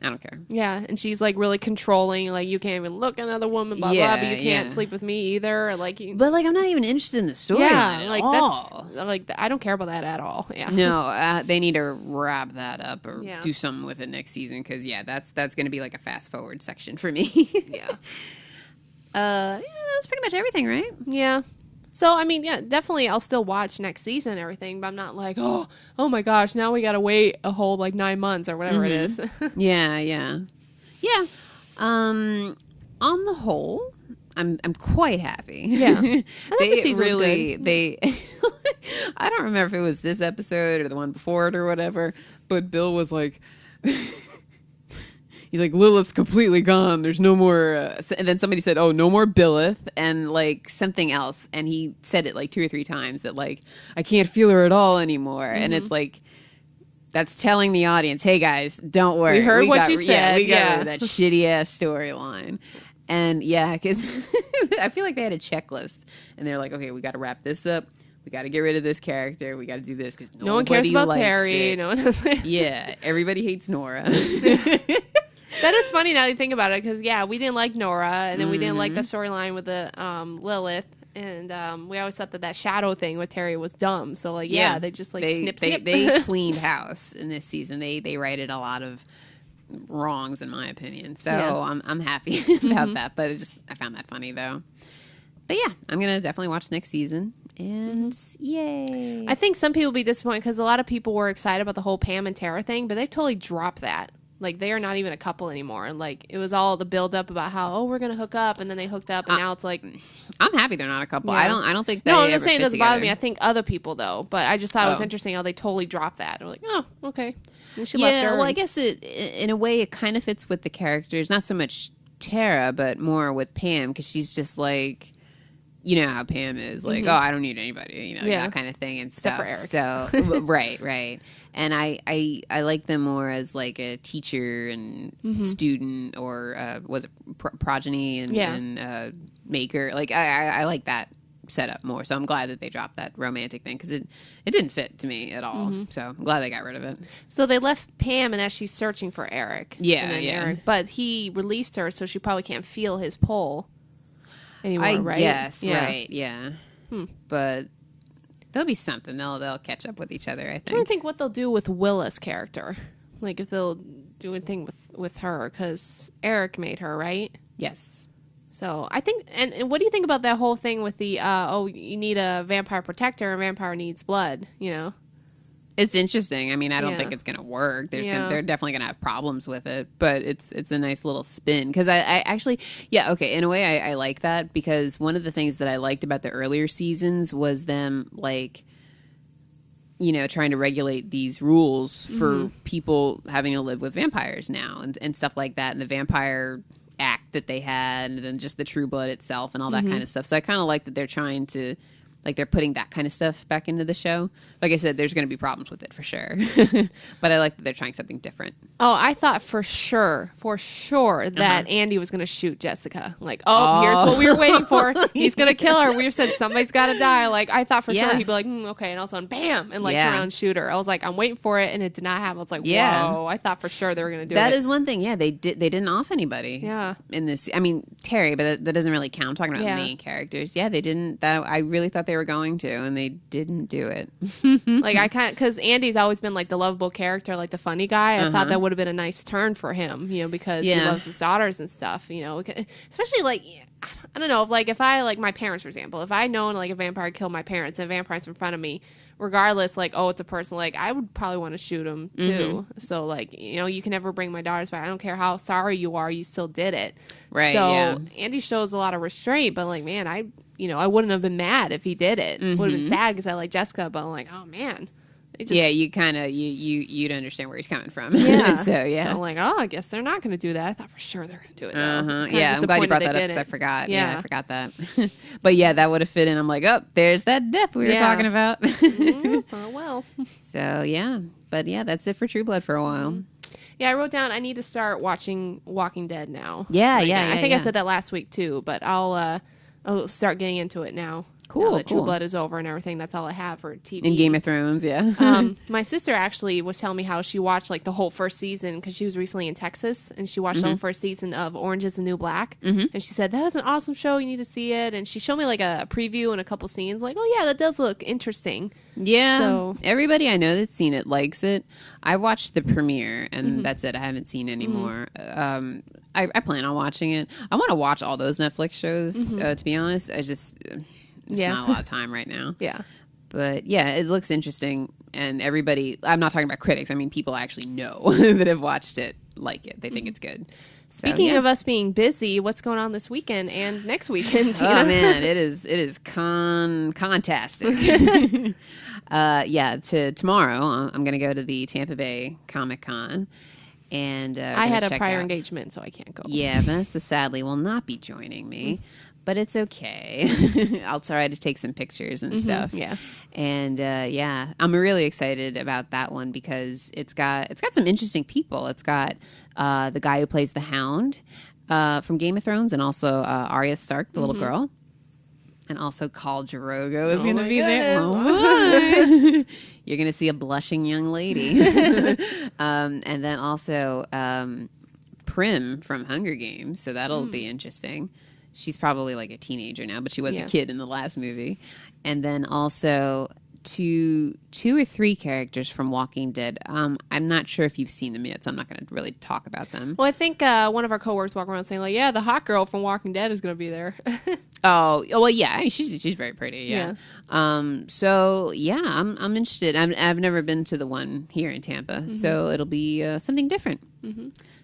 I don't care. Yeah, and she's like really controlling, like you can't even look at another woman, blah blah, but you can't sleep with me either. Like, but like I'm not even interested in the story. Yeah, like all. That's like I don't care about that at all. Yeah, no, they need to wrap that up or do something with it next season because that's going to be like a fast forward section for me. Yeah. That was pretty much everything, right? Yeah. So, I mean, yeah, definitely I'll still watch next season and everything, but I'm not like, oh my gosh, now we got to wait a whole, 9 months or whatever it is. Yeah. On the whole, I'm quite happy. Yeah. I thought the season was good. I don't remember if it was this episode or the one before it or whatever, but Bill was like... He's like, Lilith's completely gone. There's no more. And then somebody said, oh, no more Billith and like something else. And he said it like 2 or 3 times that like, I can't feel her at all anymore. Mm-hmm. And it's like, that's telling the audience, hey guys, don't worry. We heard what you said. Yeah, we got rid of that shitty ass storyline. And yeah, because I feel like they had a checklist and they're like, okay, we got to wrap this up. We got to get rid of this character. We got to do this because no one cares about Terry. No one does. Yeah, everybody hates Nora. That is funny now that you think about it, because, we didn't like Nora, and then we didn't like the storyline with the Lilith, and we always thought that shadow thing with Terry was dumb. So, they just, snip. They cleaned house in this season. They righted a lot of wrongs, in my opinion. So, I'm happy about that, but I found that funny, though. But, yeah, I'm going to definitely watch next season. And yay. I think some people will be disappointed, because a lot of people were excited about the whole Pam and Tara thing, but they've totally dropped that. Like, they are not even a couple anymore. And, like, it was all the build-up about how, we're going to hook up. And then they hooked up. And now it's like... I'm happy they're not a couple. Yeah. I don't think they No, I'm not saying it doesn't bother me. I think other people, though. But I just thought it was interesting how they totally dropped that. We're like, oh, okay. And she left her. Well, I guess in a way, it kind of fits with the characters. Not so much Tara, but more with Pam. Because she's just like... You know how Pam is, like, oh, I don't need anybody, that kind of thing and stuff. Except for Eric. So, right. And I like them more as, like, a teacher and student or, was it progeny and maker. Like, I like that setup more. So I'm glad that they dropped that romantic thing because it didn't fit to me at all. So I'm glad they got rid of it. So they left Pam, and as she's searching for Eric. Eric, but he released her, so she probably can't feel his pull. Anymore, right? Yes, right, yeah. But there'll be something. They'll catch up with each other, I think. I'm trying to think what they'll do with Willa's character. Like, if they'll do anything with her, because Eric made her, right? Yes. So, I think, and what do you think about that whole thing with the, you need a vampire protector, and vampire needs blood, It's interesting. I mean, I don't think it's going to work. They're definitely going to have problems with it, but it's a nice little spin. Because I actually, in a way, I like that because one of the things that I liked about the earlier seasons was them, like, trying to regulate these rules for people having to live with vampires now and stuff like that. And the vampire act that they had and then just the True Blood itself and all that kind of stuff. So I kind of like that they're trying to... Like, they're putting that kind of stuff back into the show. Like I said, there's going to be problems with it for sure. But I like that they're trying something different. Oh, I thought for sure that Andy was going to shoot Jessica. Like, here's what we were waiting for. He's going to kill her. We said somebody's got to die. Like, I thought for sure he'd be like, okay. And all of a sudden, bam, and turn around and shoot her. I was like, I'm waiting for it. And it did not happen. I was like, whoa. I thought for sure they were going to do it. That is one thing. Yeah, they didn't off anybody. Yeah. In this, I mean, Terry, but that doesn't really count. I'm talking about the main characters. Yeah, they didn't. I really thought they were going to, and they didn't do it. Like, I kind of, because Andy's always been like the lovable character, like the funny guy. I thought that would have been a nice turn for him, because he loves his daughters and stuff, especially like, I don't know, if I, like my parents, for example, if I known like a vampire killed my parents and a vampire's in front of me, regardless, like, it's a person, like, I would probably want to shoot him too. So, like, you can never bring my daughters back. I don't care how sorry you are, you still did it. Right. So Andy shows a lot of restraint, but like, man, I wouldn't have been mad if he did it. Would have been sad because I like Jessica, but I'm like, oh man. You kind of you'd understand where he's coming from. Yeah. So I'm like, I guess they're not going to do that. I thought for sure they're going to do it. I'm glad you brought that up because I forgot. Yeah, I forgot that. But that would have fit in. I'm like, there's that death we were talking about. Oh well. So but that's it for True Blood for a while. Yeah, I wrote down I need to start watching Walking Dead now. I think I said that last week too, but I'll start getting into it now. Cool. That True Blood is over and everything. That's all I have for TV. In Game of Thrones, yeah. My sister actually was telling me how she watched like the whole first season because she was recently in Texas and she watched the whole first season of Orange is the New Black. And she said, that is an awesome show. You need to see it. And she showed me like a preview and a couple scenes like, oh yeah, that does look interesting. Yeah. So everybody I know that's seen it likes it. I watched the premiere and that's it. I haven't seen any more. I plan on watching it. I want to watch all those Netflix shows, to be honest. It's not a lot of time right now. Yeah. But yeah, it looks interesting. And everybody, I'm not talking about critics. I mean, people I actually know that have watched it like it. They think it's good. So, Speaking of us being busy, what's going on this weekend and next weekend? Oh man, it is contastic. Tomorrow I'm going to go to the Tampa Bay Comic-Con. And I had a prior engagement, so I can't go. Yeah, Vanessa sadly will not be joining me. But it's okay. I'll try to take some pictures and stuff. Yeah. And I'm really excited about that one because it's got some interesting people. It's got the guy who plays the Hound from Game of Thrones, and also Arya Stark, the little girl, and also Khal Drogo is going to be there. Oh, you're going to see a blushing young lady, and then also Prim from Hunger Games. So that'll be interesting. She's probably like a teenager now, but she was a kid in the last movie. And then also two or three characters from Walking Dead. I'm not sure if you've seen them yet, so I'm not going to really talk about them. Well, I think one of our coworkers walking around saying like, yeah, the hot girl from Walking Dead is going to be there. Oh, well, yeah. I mean, she's very pretty, yeah. So, yeah, I'm interested. I've never been to the one here in Tampa, so it'll be something different.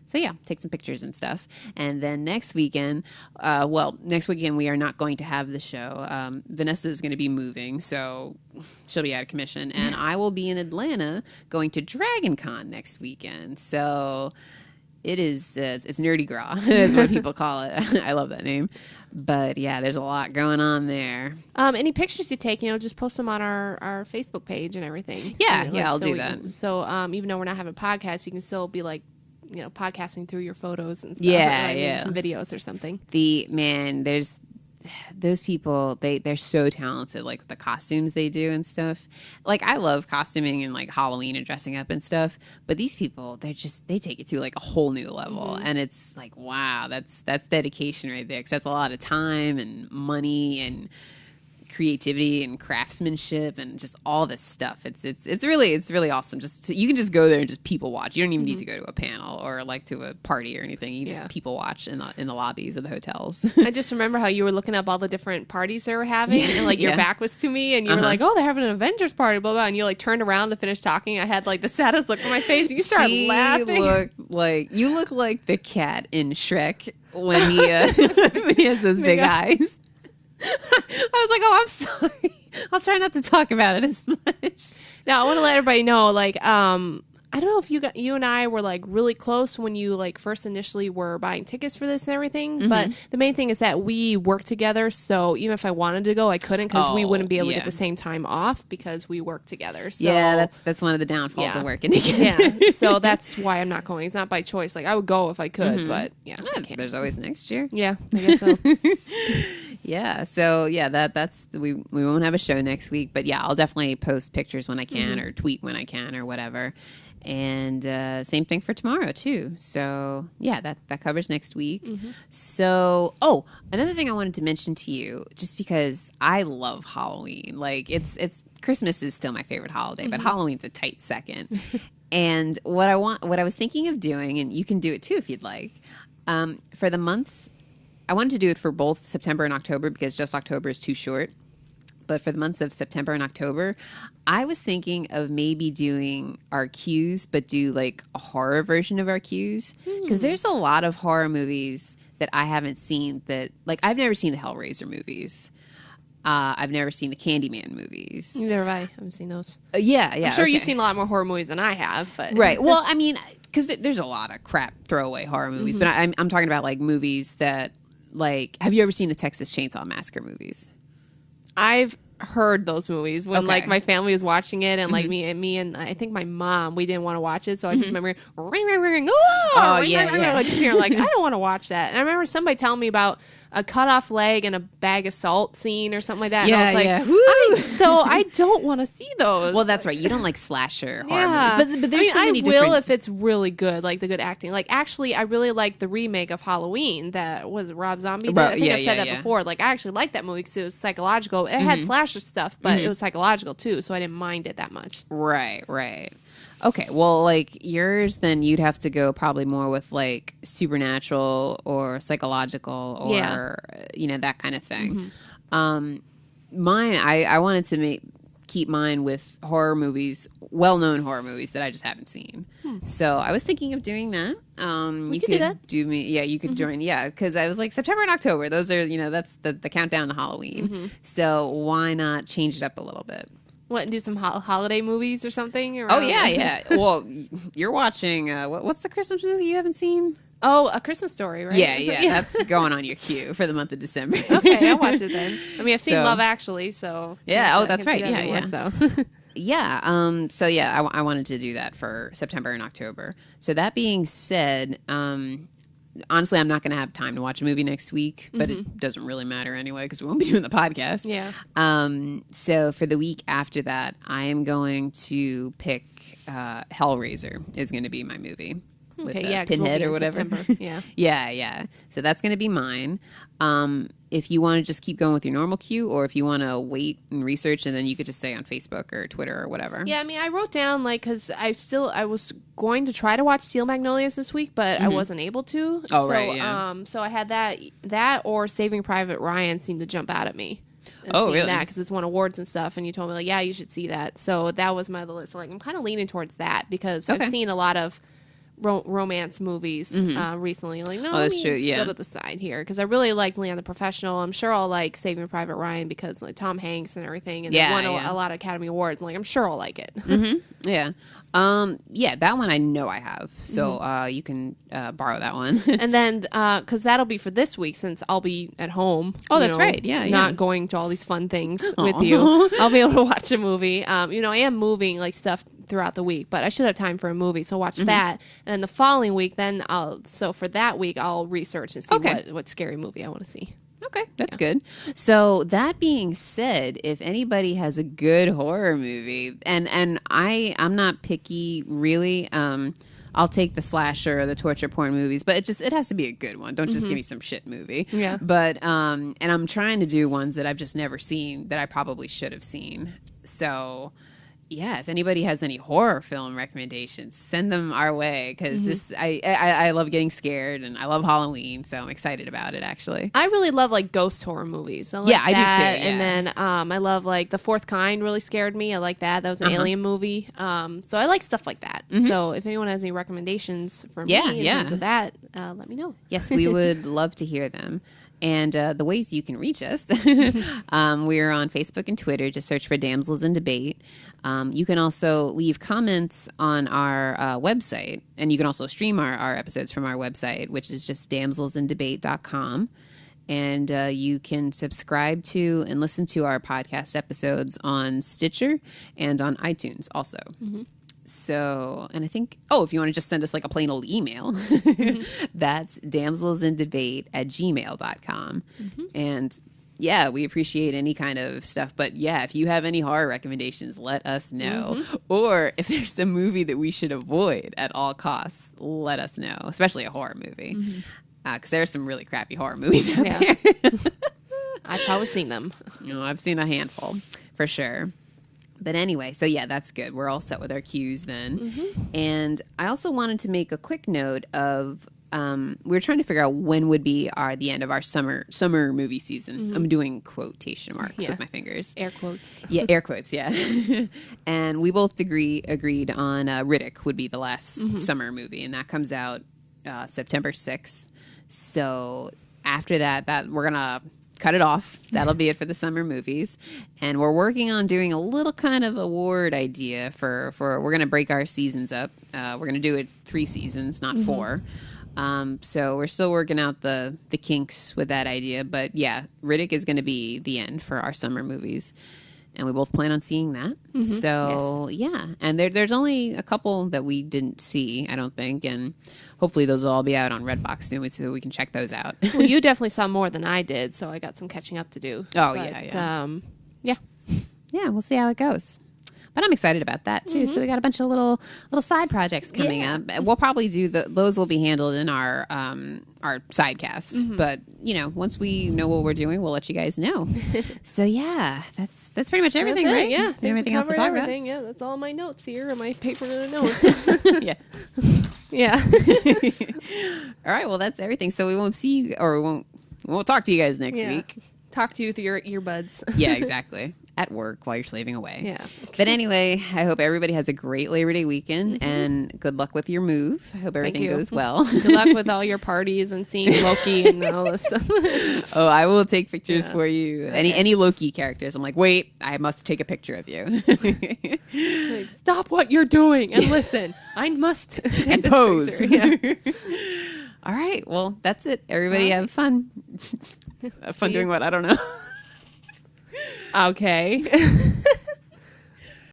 So, yeah, take some pictures and stuff. And then next weekend we are not going to have the show. Vanessa is going to be moving, so she'll be out of commission. And I will be in Atlanta going to Dragon Con next weekend. So it is, it's Nerdi Gras is what people call it. I love that name. But yeah, there's a lot going on there. Any pictures you take, just post them on our Facebook page and everything. Yeah, I'll do that. So even though we're not having podcasts, you can still be like, podcasting through your photos and stuff. Yeah. Some videos or something. There's those people, they're so talented, like the costumes they do and stuff. Like I love costuming and like Halloween and dressing up and stuff, but these people, they take it to like a whole new level. And it's like, wow, that's dedication right there, because that's a lot of time and money and creativity and craftsmanship and just all this stuff. It's really awesome. You can just go there and just people watch. You don't even need to go to a panel or like to a party or anything. You just people watch in the lobbies of the hotels. I just remember how you were looking up all the different parties they were having, and like your back was to me, and you were like, "Oh, they're having an Avengers party," blah blah, and you like turned around to finish talking. I had like the saddest look on my face. And you started laughing. You look like the cat in Shrek when he when he has those big eyes. I was like, oh, I'm sorry. I'll try not to talk about it as much. Now, I want to let everybody know, like, I don't know if you and I were like really close when you like first initially were buying tickets for this and everything. But the main thing is that we work together. So even if I wanted to go, I couldn't, because we wouldn't be able to get the same time off because we work together. So, yeah, that's one of the downfalls of working together. Yeah, so that's why I'm not going. It's not by choice. Like I would go if I could, but there's always next year. Yeah, I guess so. Yeah, so that's we won't have a show next week, but yeah, I'll definitely post pictures when I can or tweet when I can or whatever. And same thing for tomorrow too. So yeah, that covers next week. So another thing I wanted to mention to you, just because I love Halloween. Like it's Christmas is still my favorite holiday, but Halloween's a tight second. And what I was thinking of doing, and you can do it too if you'd like, for the months. I wanted to do it for both September and October because just October is too short. But for the months of September and October, I was thinking of maybe doing our cues, but do like a horror version of our cues. Because there's a lot of horror movies that I haven't seen that, like, I've never seen the Hellraiser movies. I've never seen the Candyman movies. Neither have I. I haven't seen those. Yeah. I'm sure you've seen a lot more horror movies than I have. But right. Well, I mean, because there's a lot of crap throwaway horror movies. But I'm talking about, like, movies that, like, have you ever seen the Texas Chainsaw Massacre movies? I've heard those movies when like my family was watching it, and like me and I think my mom, we didn't want to watch it, so I just remember ring ring ring, ring, yeah. like just hearing like I don't want to watch that. And I remember somebody telling me about a cut off leg and a bag of salt scene or something like that. Yeah, and I was like, so I don't want to see those. Well, that's right. You don't like slasher horror movies, but there's so many I different. will if it's really good, like the good acting. Like actually, I really like the remake of Halloween that was Rob Zombie. I think I've said that before. Like I actually liked that movie because it was psychological. It had slasher stuff, but it was psychological too, so I didn't mind it that much. Right. Okay, well, like yours, then you'd have to go probably more with like supernatural or psychological or that kind of thing. Mine, I wanted to keep mine with horror movies, well-known horror movies that I just haven't seen. So I was thinking of doing that. You could do that. You could join. Yeah, because I was like September and October. Those are that's the countdown to Halloween. So why not change it up a little bit? What, do some holiday movies or something? Oh, yeah. Well, you're watching, what's the Christmas movie you haven't seen? Oh, A Christmas Story, right? Yeah. That's going on your queue for the month of December. Okay, I'll watch it then. I mean, I've seen Love Actually, so. Yeah, that's right. Yeah. I wanted to do that for September and October. So that being said, honestly, I'm not going to have time to watch a movie next week, but it doesn't really matter anyway because we won't be doing the podcast. Yeah. So for the week after that, I am going to pick Hellraiser is going to be my movie. Okay, yeah. Pinhead or whatever. Yeah. Yeah. So that's going to be mine. If you want to just keep going with your normal queue, or if you want to wait and research, and then you could just say on Facebook or Twitter or whatever. Yeah, I mean, I wrote down because I was going to try to watch Steel Magnolias this week, but I wasn't able to. Oh, right, yeah. So I had that or Saving Private Ryan seemed to jump out at me. Oh, really? That because it's won awards and stuff, and you told me like, yeah, you should see that. So that was my list. So, like, I'm kind of leaning towards that because I've seen a lot of romance movies recently. Like, no, that's true. Yeah, go to the side here because I really liked Leon the Professional. I'm sure I'll like Saving Private Ryan because like Tom Hanks and everything, and it won a lot of Academy Awards. Like, I'm sure I'll like it. Yeah, that one I know I have, so you can borrow that one. And then because that'll be for this week since I'll be at home. Oh, that's right. Yeah, not going to all these fun things with you. I'll be able to watch a movie. I am moving like stuff throughout the week, but I should have time for a movie, so watch that. And then the following week, for that week I'll research and see what scary movie I want to see. Okay, that's good. So that being said, if anybody has a good horror movie, and I'm not picky really, I'll take the slasher or the torture porn movies, but it has to be a good one. Don't just give me some shit movie. Yeah. But and I'm trying to do ones that I've just never seen that I probably should have seen. So yeah, if anybody has any horror film recommendations, send them our way because I love getting scared and I love Halloween, so I'm excited about it. Actually, I really love like ghost horror movies. I do too. Yeah. And then I love like The Fourth Kind. Really scared me. I like that. That was an alien movie. So I like stuff like that. So if anyone has any recommendations for me in terms of that, let me know. Yes, we would love to hear them. And the ways you can reach us, we're on Facebook and Twitter. Just search for Damsels in Debate. You can also leave comments on our website, and you can also stream our episodes from our website, which is just damselsindebate.com. And you can subscribe to and listen to our podcast episodes on Stitcher and on iTunes also. So, and I think, if you want to just send us like a plain old email, that's damselsindebate@gmail.com. And yeah, we appreciate any kind of stuff. But yeah, if you have any horror recommendations, let us know. Or if there's a movie that we should avoid at all costs, let us know, especially a horror movie. Because there are some really crappy horror movies out there. I've probably seen them. I've seen a handful for sure. But anyway, so yeah, that's good. We're all set with our cues then. And I also wanted to make a quick note of we were trying to figure out when would be the end of our summer movie season. I'm doing quotation marks with my fingers. Air quotes. Yeah, air quotes, yeah. And we both agreed on Riddick would be the last summer movie, and that comes out September 6th. So after that we're going to cut it off. That'll be it for the summer movies. And we're working on doing a little kind of award idea for we're going to break our seasons up. We're going to do it 3 seasons, not 4. So we're still working out the kinks with that idea. But yeah, Riddick is going to be the end for our summer movies. and we both plan on seeing that. So yeah, and there's only a couple that we didn't see, I don't think, and hopefully those will all be out on Redbox soon so we can check those out. Well, you definitely saw more than I did, so I got some catching up to do. Oh, but, yeah, we'll see how it goes. But I'm excited about that too. So we got a bunch of little side projects coming up. We'll probably do those will be handled in our sidecast. But once we know what we're doing, we'll let you guys know. So yeah, that's pretty much everything, right? Yeah, anything else to talk about? Yeah, that's all my notes here in my paper and notes. Yeah. Yeah. All right. Well, that's everything. So we won't see you, or we won't talk to you guys next week. Talk to you with your earbuds. Yeah, exactly. At work while you're slaving away. Yeah. But anyway, I hope everybody has a great Labor Day weekend and good luck with your move. I hope everything goes well. Good luck with all your parties and seeing Loki and all this stuff. Oh, I will take pictures for you. Okay. Any Loki characters. I'm like, wait, I must take a picture of you. Like, stop what you're doing and listen. I must take and pose. Yeah. All right. Well, that's it. Everybody have fun. Have fun doing what? I don't know. Okay.